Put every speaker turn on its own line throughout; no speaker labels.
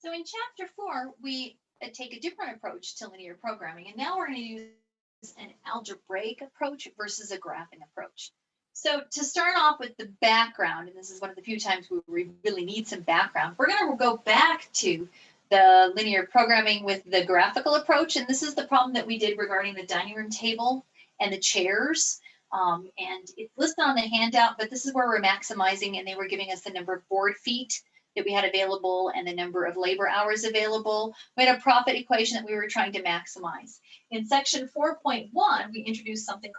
So in chapter 4, we take a different approach to linear programming, and now we're going to use an algebraic approach versus a graphing approach. So to start off with the background, and this is one of the few times where we really need some background, we're going to go back to the linear programming with the graphical approach, and this is the problem that we did regarding the dining room table and the chairs. And it's listed on the handout, but this is where we're maximizing, and they were giving us the number of board feet that we had available and the number of labor hours available. We had a profit equation that we were trying to maximize. In section 4.1, we introduced something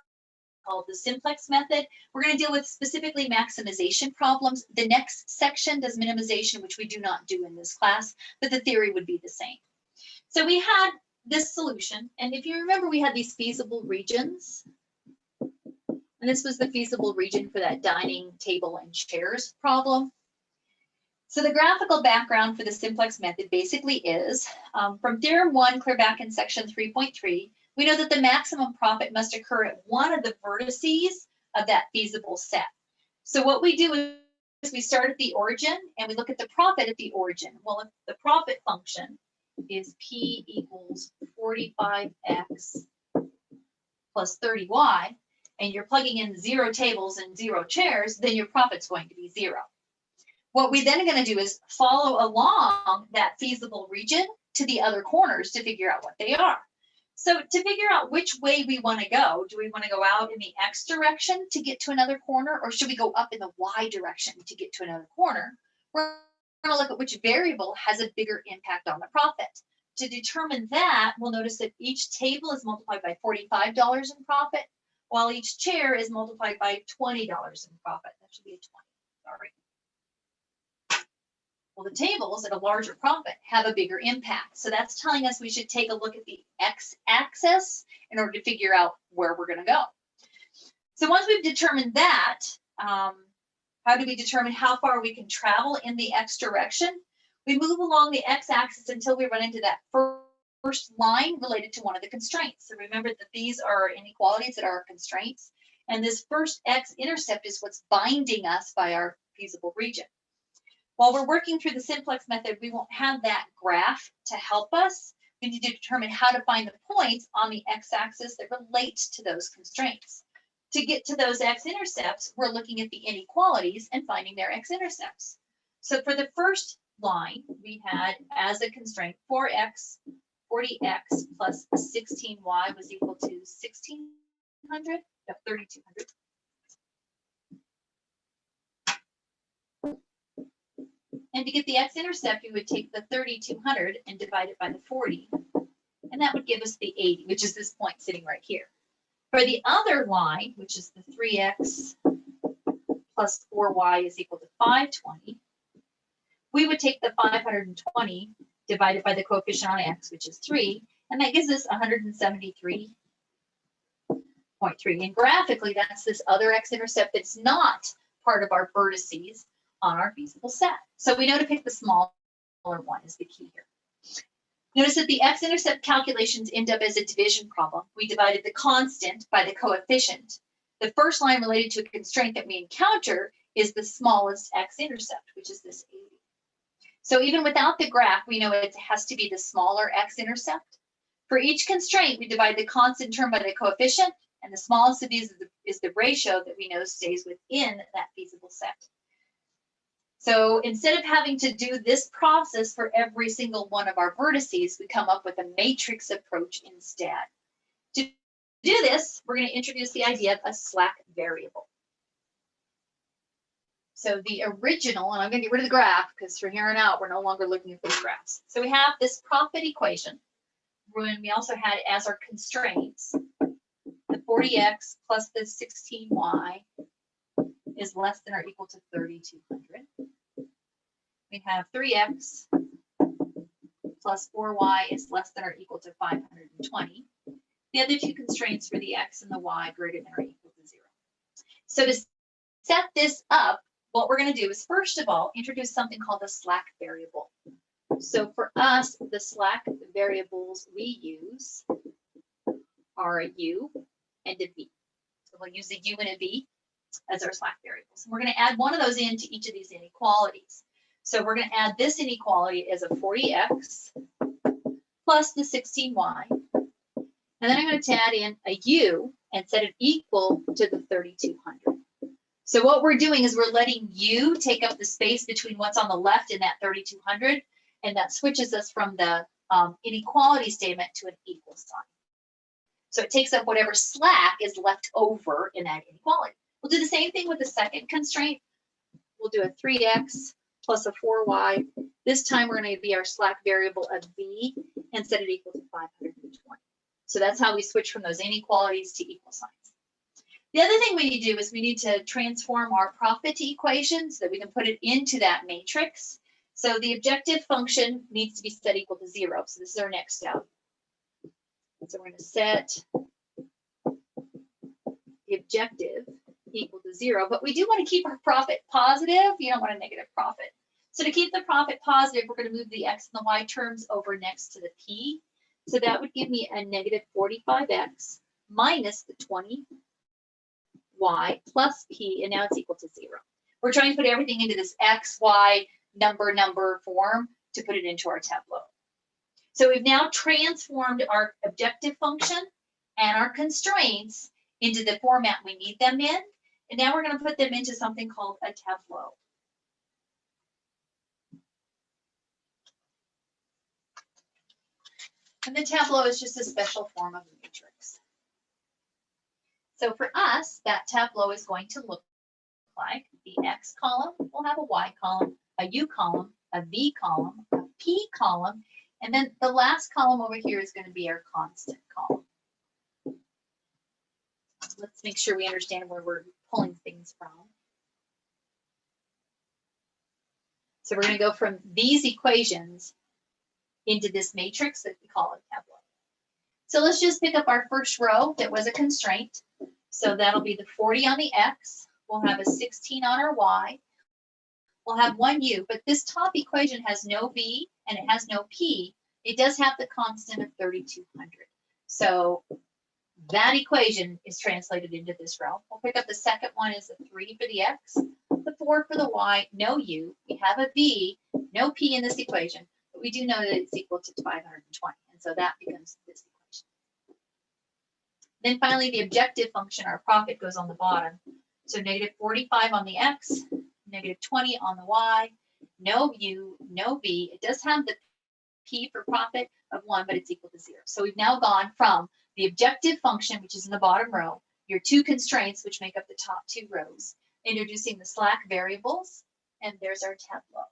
called the simplex method. We're going to deal with specifically maximization problems. The next section does minimization, which we do not do in this class, but the theory would be the same. So we had this solution, and if you remember, we had these feasible regions. And this was the feasible region for that dining table and chairs problem. So the graphical background for the simplex method basically is, from theorem 1, clear back in section 3.3, we know that the maximum profit must occur at one of the vertices of that feasible set. So what we do is we start at the origin and we look at the profit at the origin. Well, if the profit function is P equals 45x plus 30y, and you're plugging in 0 tables and 0 chairs, then your profit's going to be 0. What we then are going to do is follow along that feasible region to the other corners to figure out what they are. So to figure out which way we want to go, do we want to go out in the X direction to get to another corner, or should we go up in the Y direction to get to another corner? We're going to look at which variable has a bigger impact on the profit. To determine that, we'll notice that each table is multiplied by $45 in profit, while each chair is multiplied by $20 in profit. That should be a 20, sorry. Well, the tables at a larger profit have a bigger impact. So that's telling us we should take a look at the x-axis in order to figure out where we're going to go. So once we've determined that, how do we determine how far we can travel in the x direction? We move along the x-axis until we run into that first line related to one of the constraints. So remember that these are inequalities that are constraints. And this first x-intercept is what's binding us by our feasible region. While we're working through the simplex method, we won't have that graph to help us. We need to determine how to find the points on the x-axis that relate to those constraints. To get to those x-intercepts, we're looking at the inequalities and finding their x-intercepts. So for the first line, we had as a constraint 4x, 40x plus 16y was equal to 1600, 3200. And to get the x-intercept, you would take the 3200 and divide it by the 40, and that would give us the 80, which is this point sitting right here. For the other line, which is the 3x plus 4y is equal to 520, we would take the 520 divided by the coefficient on x, which is 3, and that gives us 173.3. And graphically, that's this other x-intercept that's not part of our vertices on our feasible set. So we know to pick the smaller one is the key here. Notice that the x-intercept calculations end up as a division problem. We divided the constant by the coefficient. The first line related to a constraint that we encounter is the smallest x-intercept, which is this 80. So even without the graph, we know it has to be the smaller x-intercept. For each constraint, we divide the constant term by the coefficient, and the smallest of these is the ratio that we know stays within that feasible set. So instead of having to do this process for every single one of our vertices, we come up with a matrix approach instead. To do this, we're going to introduce the idea of a slack variable. So the original, and I'm going to get rid of the graph because from here on out, we're no longer looking at those graphs. So we have this profit equation, and we also had as our constraints, the 40x plus the 16y is less than or equal to 3,200. We have 3x plus 4y is less than or equal to 520. The other two constraints for the x and the y greater than or equal to 0. So to set this up, what we're going to do is, first of all, introduce something called the slack variable. So for us, the slack variables we use are a u and a v. So we'll use a u and a v as our slack variables. And we're going to add one of those into each of these inequalities. So we're going to add this inequality as a 40x plus the 16y. And then I'm going to add in a u and set it equal to the 3200. So what we're doing is we're letting u take up the space between what's on the left and that 3200, and that switches us from the inequality statement to an equal sign. So it takes up whatever slack is left over in that inequality. We'll do the same thing with the second constraint. We'll do a 3x plus a 4y. This time we're going to be our slack variable of v and set it equal to 520. So that's how we switch from those inequalities to equal signs. The other thing we need to do is we need to transform our profit equation so that we can put it into that matrix. So the objective function needs to be set equal to 0. So this is our next step. So we're going to set the objective equal to 0, but we do want to keep our profit positive. You don't want a negative profit. So to keep the profit positive, we're going to move the x and the y terms over next to the p. So that would give me a negative 45x minus the 20y plus p, and now it's equal to 0. We're trying to put everything into this x, y, number form to put it into our tableau. So we've now transformed our objective function and our constraints into the format we need them in. And now we're going to put them into something called a tableau. And the tableau is just a special form of a matrix. So for us, that tableau is going to look like the x column will have a y column, a u column, a v column, a p column, and then the last column over here is going to be our constant column. Let's make sure we understand where we're pulling things from. So we're going to go from these equations into this matrix that we call a tableau. So let's just pick up our first row that was a constraint. So that'll be the 40 on the x. We'll have a 16 on our y. We'll have one u, but this top equation has no v and it has no p. It does have the constant of 3200. So that equation is translated into this row. We'll pick up the second one is the 3 for the x, the 4 for the y, no u. We have a v, no p in this equation, but we do know that it's equal to 520. And so that becomes this equation. Then finally, the objective function, our profit, goes on the bottom. So negative 45 on the x, negative 20 on the y, no u, no v. It does have the p for profit of 1, but it's equal to 0. So we've now gone from the objective function, which is in the bottom row, your two constraints, which make up the top two rows, introducing the slack variables, and there's our tableau.